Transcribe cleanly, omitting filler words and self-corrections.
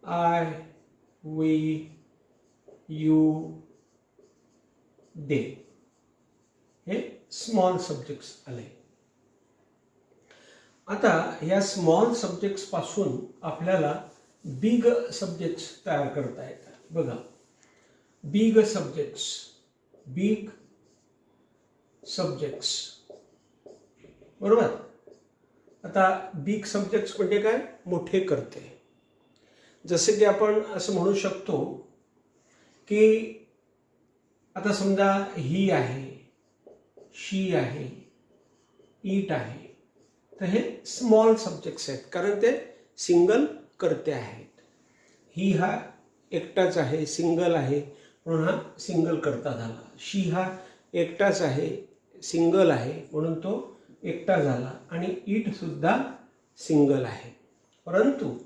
I, we, you, दे हे small subjects आले. आता या स्मॉल सब्जेक्ट्स पासून आपल्याला बिग सब्जेक्ट्स तयार करता येतात. बघा, बिग सब्जेक्ट्स बरोबर. आता बिग सब्जेक्ट्स म्हणजे काय? मोठे करते. जसे की आपण असं म्हणू शकतो की आता समजा ही आहे, शी आहे, इट आहे, तर हे स्मॉल सब्जेक्ट्स आहेत कारण ते सिंगल कर्ते आहेत. ही हा एकटाच आहे, सिंगल आहे म्हणून हा सिंगल कर्ता झाला. शी हा एकटाच आहे, सिंगल आहे म्हणून तो एकटा झाला. आणि इट सुद्धा सिंगल आहे. परंतु